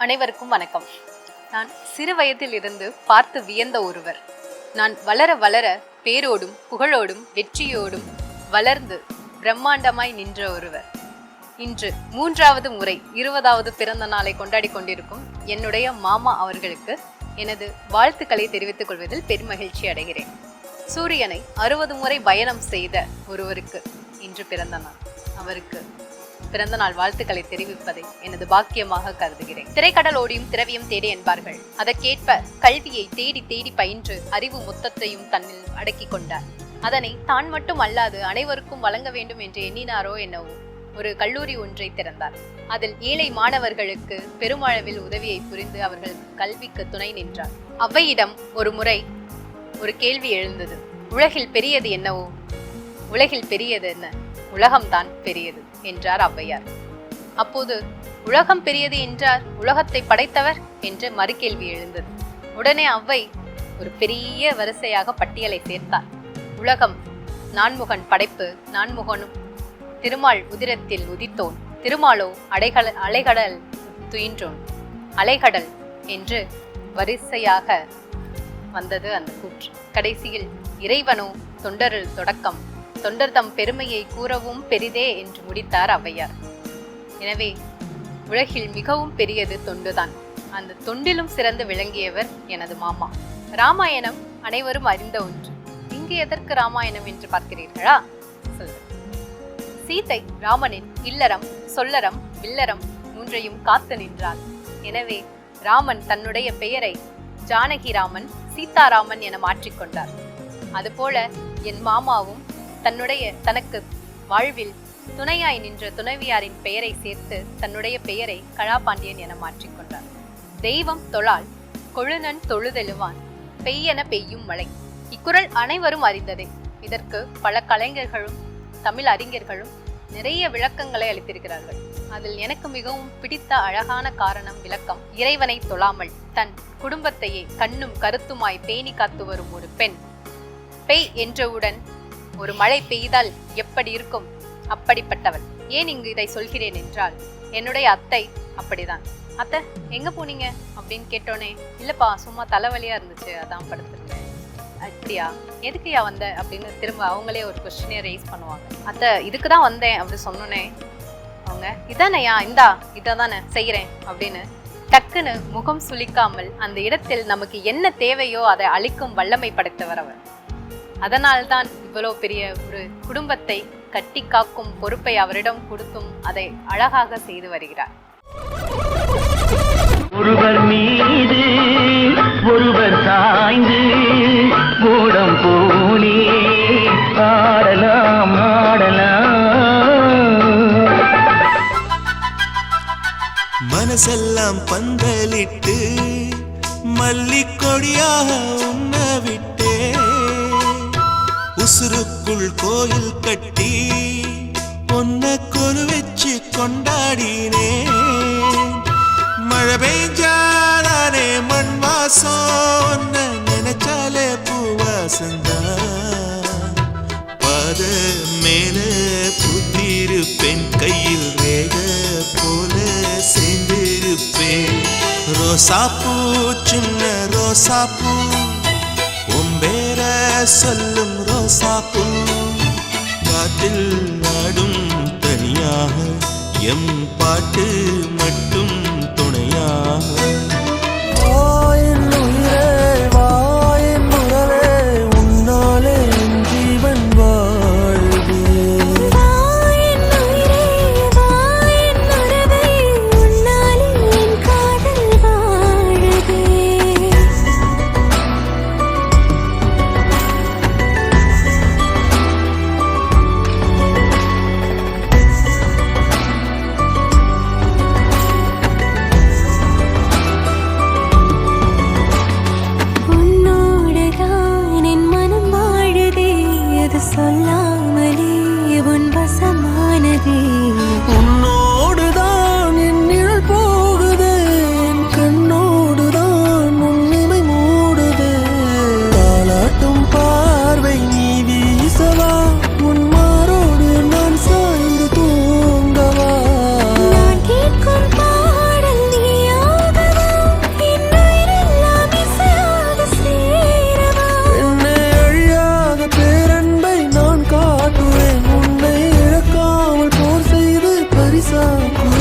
அனைவருக்கும் வணக்கம். நான் சிறு வயதில் இருந்து பார்த்து வியந்த ஒருவர். நான் வளர வளர பேரோடும் புகழோடும் வெற்றியோடும் வளர்ந்து பிரம்மாண்டமாய் நின்ற ஒருவர். இன்று 3வது முறை 20வது பிறந்த நாளை கொண்டாடி கொண்டிருக்கும் என்னுடைய மாமா அவர்களுக்கு எனது வாழ்த்துக்களை தெரிவித்துக் கொள்வதில் பெருமகிழ்ச்சி அடைகிறேன். சூரியனை 60 முறை பயணம் செய்த ஒருவருக்கு இன்று பிறந்த நாள். அவருக்கு பிறந்த நாள் வாழ்த்துக்களை தெரிவிப்பதை எனது பாக்கியமாக கருதுகிறேன். திரைக்கடல் ஓடியும் திரவியம் தேடி என்பார்கள். அதற்கேற்ப கல்வியை தேடி தேடி பயின்று அறிவு மொத்தத்தையும் தன்னில் அடக்கி கொண்டார். அதனை தான் மட்டும் அல்லாது அனைவருக்கும் வழங்க வேண்டும் என்று எண்ணினாரோ என்னவோ ஒரு கல்லூரி ஒன்றை திறந்தார். அதில் ஏழை மாணவர்களுக்கு பெருமளவில் உதவியை புரிந்து அவர்கள் கல்விக்கு துணை நின்றார். அவ்வையிடம் ஒரு முறை ஒரு கேள்வி எழுந்தது. உலகில் பெரியது என்னவோ? உலகில் பெரியது என்ன? உலகம்தான் பெரியது என்றார் ஔவையார். அப்போது உலகம் பெரியது என்றார், உலகத்தை படைத்தவர் என்று மறுகேள்வி எழுந்தது. உடனே ஔவை ஒரு பெரிய வரிசையாக பட்டியலை சேர்த்தார். உலகம் நான்முகன் படைப்பு, நான்முகனும் திருமால் உதிரத்தில் உதித்தோன், திருமாலோ அலைகடல் துயின்றோன், அலைகடல் என்று வரிசையாக வந்தது அந்த கூற்று. கடைசியில் இறைவனோ தொண்டரில் தொடக்கம், தொண்டர் தம் பெருமையை கூறவும் பெரிதே என்று முடித்தார் ஔவையார். எனவே உலகில் மிகவும் பெரியது தொண்டுதான். அந்த தொண்டிலும் சிறந்து விளங்கியவர் எனது மாமா. ராமாயணம் அனைவரும் அறிந்த ஒன்று. இங்கு எதற்கு ராமாயணம் என்று பார்க்கிறீர்களா? சீதை ராமனின் இல்லறம், சொல்லறம், வில்லறம் 3ஐயும் காத்து நின்றாள். எனவே ராமன் தன்னுடைய பெயரை ஜானகி ராமன், சீதாராமன் என மாற்றிக்கொண்டார். அதுபோல என் மாமாவும் தனக்கு வாழ்வில் துணையாய் நின்ற துணைவியாரின் பெயரை சேர்த்து தன்னுடைய பெயரை கலாபாண்டியன் என மாற்றிக்கொண்டார். தெய்வம் தொழால் கொழுநன் தொழுதெழுவான், பெய்யென பெய்யும் மழை. இக்குறள் அனைவரும் அறிந்ததே. இதற்கு பல கலைஞர்களும் தமிழ் அறிஞர்களும் நிறைய விளக்கங்களை அளித்திருக்கிறார்கள். அதில் எனக்கு மிகவும் பிடித்த அழகான விளக்கம், இறைவனை தொழாமல் தன் குடும்பத்தையே கண்ணும் கருத்துமாய் பேணி காத்து வரும் ஒரு பெண், பெய் என்றவுடன் ஒரு மழை பெய்தால் எப்படி இருக்கும், அப்படிப்பட்டவள். ஏன் இங்கு இதை சொல்கிறேன் என்றால், என்னுடைய அத்தை அப்படிதான். அத்தை எங்க போனீங்க அப்படின்னு கேட்டோன்னே, இல்லப்பா சும்மா தலைவலியா இருந்துச்சு அதான் படுத்துருக்கேன். அப்படியா, எதுக்குயா வந்த அப்படின்னு திரும்ப அவங்களே ஒரு கொஸ்டினே ரைஸ் பண்ணுவாங்க. அத்தை இதுக்குதான் வந்தேன் அப்படின்னு சொன்னோன்னே அவங்க, இதானையா, இந்தா இதை தானே செய்யறேன் அப்படின்னு டக்குன்னு முகம் சுளிக்காமல் அந்த இடத்தில் நமக்கு என்ன தேவையோ அதை அளிக்கும் வல்லமை படைத்தவர் அவர். அதனால்தான் இவ்வளவு பெரிய ஒரு குடும்பத்தை கட்டி காக்கும் பொறுப்பை அவரிடம் கொடுத்தும் அதை அழகாக செய்து வருகிறார். ஒருவர் மீது ஒருவர் சாய்ந்து ஓடம் போலே ஆடலாம் ஆடலாம். மனசெல்லாம் பந்தலிட்டு மல்லிக்கொடியாக உண்ண விட்டே, உசுருக்குள் கோயில் கட்டி பொன்ன கொலு வச்சு கொண்டாடினே. மழை பெய்ஞ்சாலே மண் வாசம், நினைச்சாலே பூவாசந்தான். பாத மேல புத்திருப்பேன், கையில் ரேக போல சேர்ந்திருப்பேன். ரோசாப்பூ சின்ன ரோசாப்பூ, உம்பேர சொல்லும் ரோசாப்பூ, காற்றில் ஆடும் தனியாக எம் பாட்டு மட்டும் துணையாக. ரோசா பூ